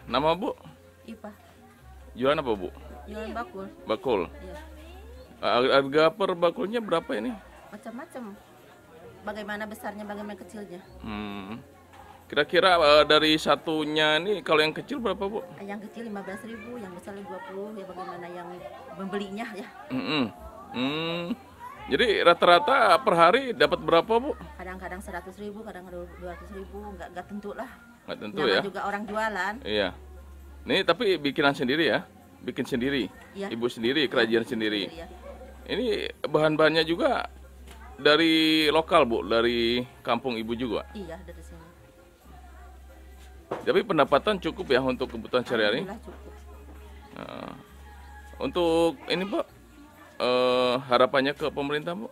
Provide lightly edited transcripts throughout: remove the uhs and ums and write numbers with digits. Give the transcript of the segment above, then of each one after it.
Nama Bu? Ipa, Jualan apa Bu? jualan bakul. Bakul. Iya, Harga per bakulnya berapa ini? macam-macam. Bagaimana besarnya, bagaimana kecilnya. Kira-kira dari satunya ini kalau yang kecil berapa Bu? Yang kecil 15.000, yang besar 20, ya bagaimana yang membelinya ya. Jadi rata-rata per hari dapat berapa Bu? Kadang-kadang 100.000, kadang-kadang 200.000, nggak tentu lah. Nggak tentu Namanya ya? juga orang jualan. Iya. Ini tapi bikinan sendiri ya? Bikin sendiri? Iya. Ibu sendiri, kerajinan sendiri? Iya. Ini bahan-bahannya juga dari lokal Bu? Dari kampung Ibu juga? Iya, dari sini. Tapi pendapatan cukup ya untuk kebutuhan sehari-hari? Alhamdulillah cukup. Nah, untuk ini Pak, harapannya ke pemerintah Bu?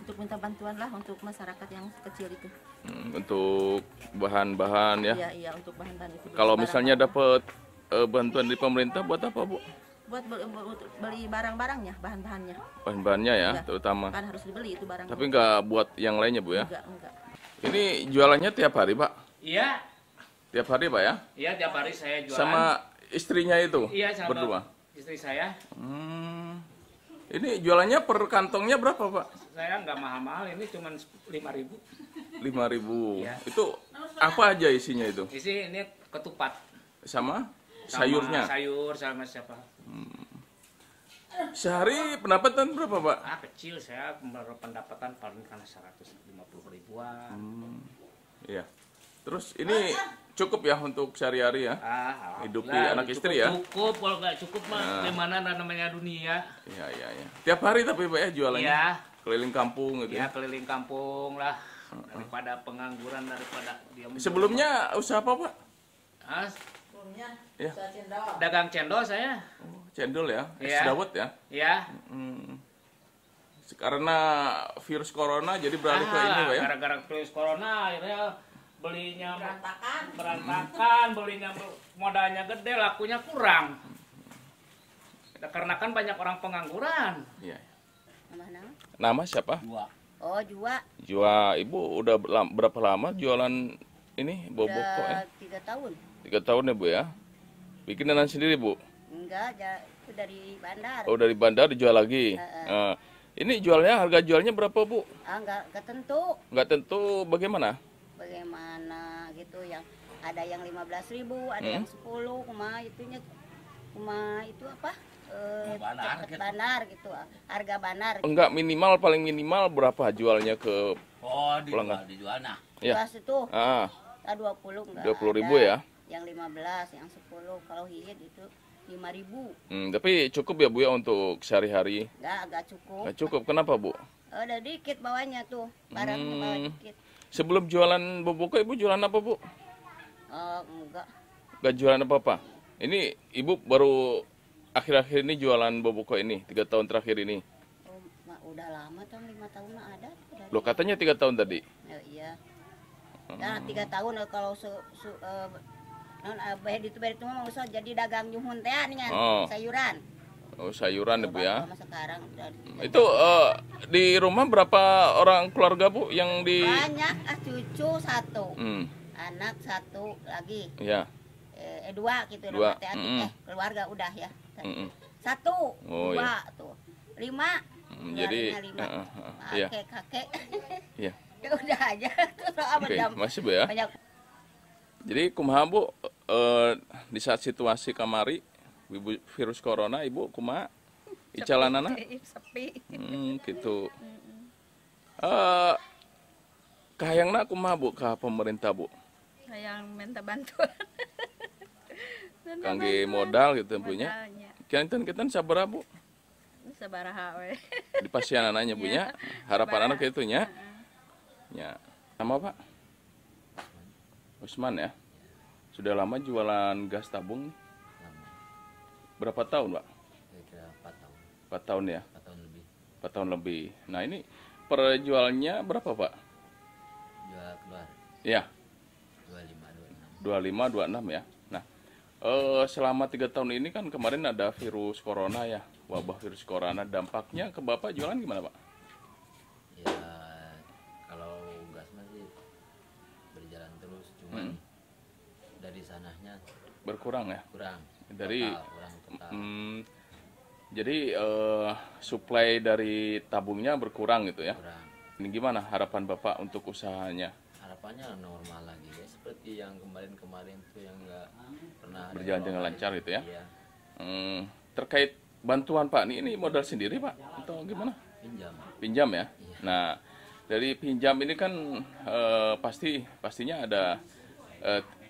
Untuk minta bantuan lah untuk masyarakat yang kecil itu. Untuk bahan-bahan ya? Iya, untuk bahan-bahan itu. Kalau Barang-barang. misalnya dapat bantuan dari pemerintah buat apa Bu? Buat beli barang-barangnya, bahan-bahannya. Bahan-bahannya ya, Iya. terutama. Kan harus dibeli itu barang. Tapi nggak buat yang lainnya Bu ya? Enggak. Ini jualannya tiap hari Pak? Iya, Tiap hari Pak ya? iya tiap hari saya jualan. Sama istrinya itu? Iya, sama Berdua? istri saya. Ini jualannya per kantongnya berapa Pak? Saya nggak mahal-mahal, ini cuma 5.000. 5.000. Iya. Itu apa aja isinya itu? Isi ini ketupat. Sama Sama sayurnya? sayur sama siapa? Sehari pendapatan berapa Pak? Kecil saya pendapatan paling karena 150 ribuan. Iya. Terus ini cukup ya untuk sehari-hari ya? Hidupi Alhamdulillah, anak istri ya? Cukup, kalau nggak cukup mah gimana namanya dunia. Iya. Tiap hari tapi Pak ya jualannya? Iya. Keliling kampung gitu Ya ya? keliling kampung lah. Daripada pengangguran, daripada dia Sebelumnya usaha apa Pak? Ah, Ya. dagang cendol saya. Cendol ya? Es Iya. dawet ya? Ya. Karena virus corona jadi beralih ke ini Pak ya? Gara-gara virus corona akhirnya belinya berantakan, belinya modalnya gede, lakunya kurang. Karena kan banyak orang pengangguran. Iya. Mana? Nama siapa? Oh, Jua. Jua, Ibu udah berapa lama jualan ini boboko ya? 3 tahun. 3 tahun ya Bu ya? Bikinan sendiri Bu? Enggak, itu dari bandar. Oh dari bandar dijual lagi? Ini jualnya, harga jualnya berapa Bu? Enggak tentu. Nggak tentu bagaimana? Bagaimana gitu, yang ada yang 15.000, ada yang 10, itu apa? Banar gitu. Harga banar. Enggak, paling minimal berapa jualnya ke pelanggan? Dijual nah. Ya. Beras itu 20 enggak. 20.000 ada. ya? Yang 15, yang 10. Kalau hijit itu 5.000. Tapi cukup ya Bu ya untuk sehari-hari? Enggak cukup. Nggak cukup, kenapa Bu? Ada dikit bawahnya tuh. Barangnya bawa dikit. Sebelum jualan boboko Ibu jualan apa Bu? Enggak. Nggak jualan apa-apa? Ini Ibu baru akhir-akhir ini jualan boboko ini, 3 tahun terakhir ini? Udah lama tuh, 5 tahun mah ada. Loh katanya 3 tahun tadi? Iya. Nah, 3 tahun kalau itu mah usah jadi dagang nyuhun teh nih sayuran. Oh sayuran Ibu ya? Sama sekarang Itu di rumah berapa orang keluarga Bu yang di... banyak, cucu 1, anak 1 lagi, Ya. 2 gitu, 2. keluarga udah ya. 1, Oh, 2 iya. tuh, 5. Jadi, iya. Kakek. Iya. Ya udah aja. Oke, masih Bu ya? Banyak. Jadi kumaha Bu, di saat situasi kamari virus corona Ibu kumaha icalanana? Sepi. Gitu. Kahayangna kumaha Bu ka pemerintah Bu? Yang minta bantuan. Kangge modal gitu punya. Kita sabaraha Bu? Sabaraha we. Di pasianananya Bu nya. Harapan anak itu nya. Ya. Nama Pak? Usman ya. Sudah lama jualan gas tabung? Berapa tahun Pak? Kira 4 tahun. 4 tahun ya? 4 tahun lebih. 4 tahun lebih. Nah ini per jualnya berapa Pak? Jual keluar. Ya. 25, 25, 26 ya. Nah, selama 3 tahun ini kan kemarin ada virus corona ya, wabah virus corona. Dampaknya ke Bapak jualan gimana Pak? Ya, kalau gas masih berjalan terus, cuman dari sananya Berkurang ya? kurang. Dari Kurang total. jadi suplai dari tabungnya berkurang gitu ya? Kurang. Ini gimana harapan Bapak untuk usahanya? Harapannya normal lagi ya, seperti yang kemarin-kemarin tuh yang nggak pernah ada Berjalan dengan apa-apa. lancar gitu ya? Iya, Terkait bantuan Pak, ini modal sendiri Pak? Atau gimana? pinjam. Pinjam ya? Iya. Nah, dari pinjam ini kan pastinya ada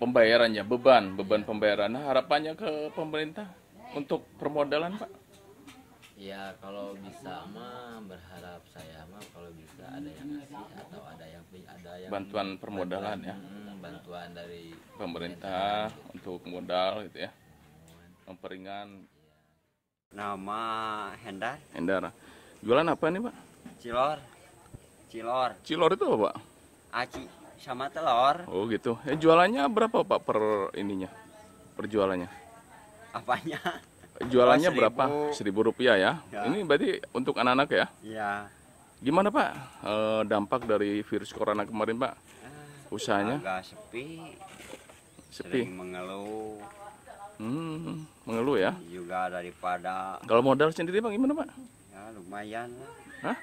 pembayarannya, beban pembayaran. Nah, harapannya ke pemerintah untuk permodalan Pak? Ya kalau bisa mah berharap saya mah kalau bisa ada yang ngasih atau ada yang Bantuan permodalan ya? bantuan dari Pemerintah untuk modal gitu ya? Memperingan. Nama Hendar, Endar. Jualan apa nih Pak? cilor, Cilor itu apa Pak? aci sama telur. Oh gitu. Jualannya berapa Pak per ininya? Perjualannya? Apanya? Jualannya Oh, berapa? 1.000. Rp1.000 ya? Ya. Ini berarti untuk anak-anak ya? Ya, Gimana Pak dampak dari virus corona kemarin Pak? Usahanya? agak sepi, Sepi? sering mengeluh Mengeluh ya? juga daripada Kalau modal sendiri Pak gimana Pak? ya lumayan lah, Hah?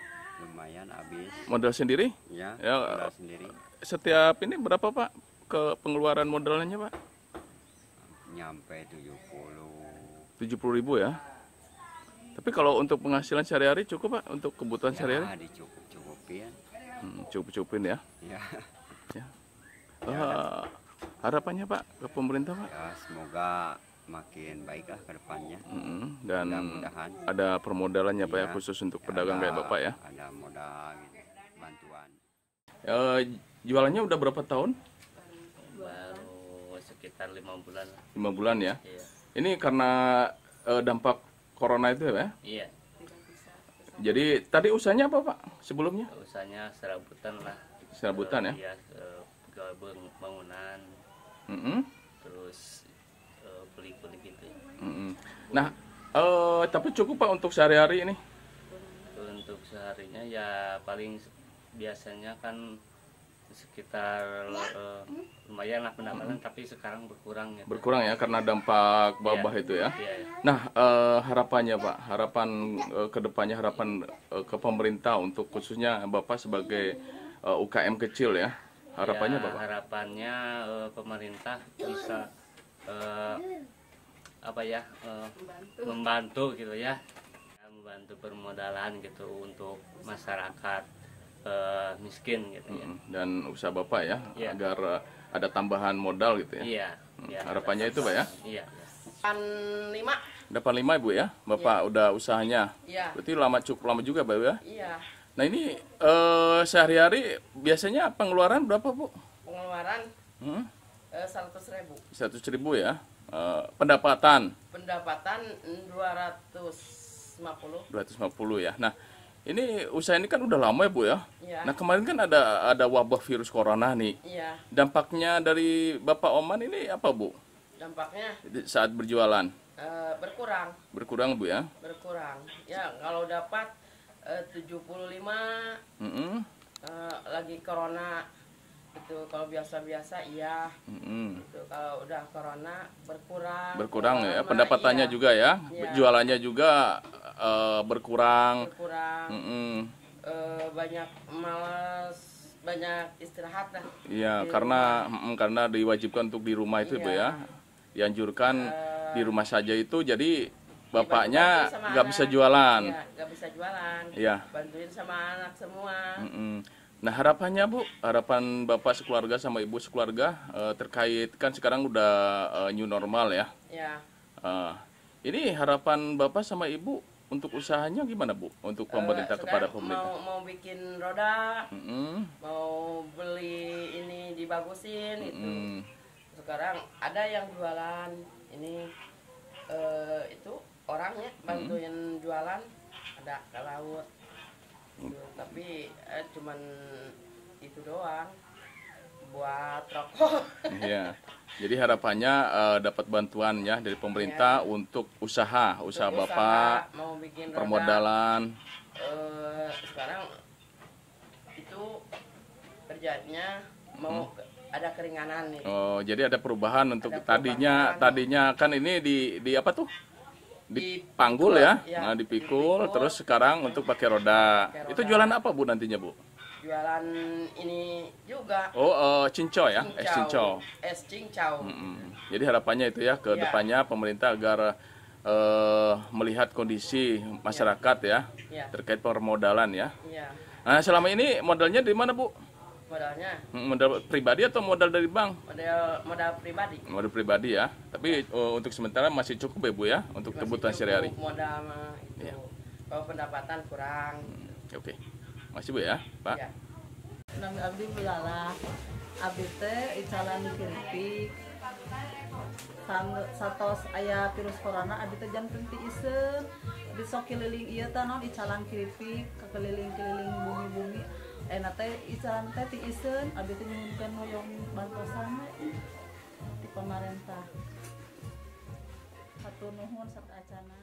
lumayan habis. Modal sendiri? Ya, Ya, modal sendiri Setiap ini berapa Pak ke pengeluaran modalnya Pak? nyampe 70. 70.000 ya? Tapi kalau untuk penghasilan sehari-hari cukup Pak untuk kebutuhan sehari-hari? Ya, dicukup-cukupin. Cukup-cukupin ya? Ya, Harapannya Pak ke pemerintah Pak? ya semoga makin baik lah ke depannya. Dan Mudah-mudahan. ada permodalannya Pak ya Iya. khusus untuk pedagang kayak Bapak ya? Ada modal gitu, bantuan. Jualannya udah berapa tahun? baru sekitar 5 bulan lah. 5 bulan ya? Iya. Ini karena dampak corona itu ya? Iya, Jadi tadi usahanya apa Pak sebelumnya? usahanya serabutan lah. Serabutan ya? Iya, pegawai bangunan, Mm-mm. terus kulik-kulik gitu. Mm-mm. Nah, tapi cukup Pak untuk sehari-hari ini? Untuk seharinya ya paling biasanya kan sekitar lumayan lah pendapatan, tapi sekarang berkurang gitu. Berkurang ya karena dampak wabah Iya. itu ya? Iya, iya. Nah, harapannya Pak, harapan ke depannya, harapan ke pemerintah untuk khususnya Bapak sebagai UKM kecil ya, harapannya Ya, apa Pak? harapannya pemerintah bisa membantu gitu ya, membantu permodalan gitu untuk masyarakat miskin gitu ya. Dan usaha Bapak ya, Iya. agar ada tambahan modal gitu ya? Iya, iya. Harapannya itu Pak ya? Iya. 5. Dapat 5 Ibu ya, Bapak udah usahanya. Iya. Berarti cukup lama juga Pak ya? Iya. Nah ini sehari-hari biasanya pengeluaran berapa Bu? Pengeluaran 100.000. 100.000 ya. Pendapatan Pendapatan 250. 250 ya. Nah ini usaha ini kan udah lama ya Bu ya. Iya. Nah kemarin kan ada wabah virus corona nih. Iya. Dampaknya dari Bapak Oman ini apa Bu? Dampaknya Saat berjualan berkurang. berkurang Bu ya? Berkurang. Ya, kalau dapat 75 Mm-mm. lagi corona itu, kalau biasa-biasa iya. Itu kalau udah corona Berkurang ya. Lama, Pendapatannya iya. juga ya. Iya. Jualannya juga berkurang. Berkurang. Mm-mm. Banyak malas, banyak istirahat lah. Iya, Di karena diwajibkan untuk di rumah itu Bu Iya. ya. Dianjurkan di rumah saja itu, jadi bapaknya Dibantu-bantu sama nggak anak. bisa jualan. Iya, nggak bisa jualan. Iya. Bantuin sama anak semua. Mm-mm. Nah harapannya Bu, harapan Bapak sekeluarga sama Ibu sekeluarga terkait kan sekarang udah new normal ya. Ya, Ini harapan Bapak sama Ibu untuk usahanya gimana Bu? Untuk pemerintah kepada sekarang pemerintah. mau bikin roda, Mm-mm. mau beli ini dibagusin itu. Mm. Sekarang ada yang jualan ini itu orangnya bantuin jualan, ada ke laut. Gitu. Tapi cuman itu doang buat rokok. Iya. Jadi harapannya dapat bantuan ya dari pemerintah untuk usaha Untuk Bapak, mau bikin roda. permodalan. Sekarang itu kerjanya mau ada keringanan nih. Oh, jadi ada perubahan untuk Ada perubahan. tadinya kan ini di apa tuh? Dipanggul Dipikul, ya. ya, Nah, dipikul, dipikul. terus sekarang untuk pakai roda. Pakai Itu roda. jualan apa Bu nantinya Bu? Jualan ini juga. Oh, cincau ya, es cincau. Es cincau. Jadi harapannya itu ya ke Iya. depannya pemerintah agar melihat kondisi masyarakat ya Iya. terkait permodalan ya. Iya. Nah, selama ini modalnya di mana Bu? Modalnya Modal pribadi atau modal dari bank? modal pribadi. Modal pribadi ya. Tapi untuk sementara masih cukup ya Bu ya untuk Masih kebutuhan cukup sehari-hari. Modal mah itu. Iya. Kalau pendapatan kurang. Oke. Masih Bu ya, Pak. Ya. Nami abdi belalah abdi teh icalan kiripik satos aya virus corona abdi teh janten ti iseun abdi sok keliling ieu teh naon icalan kiripik keliling-keliling bumi-bumi ena teh icalan teh ti iseun abdi teh nyuhunkeun hoyong bantosan di pemerintah hatur nuhun sarta acana.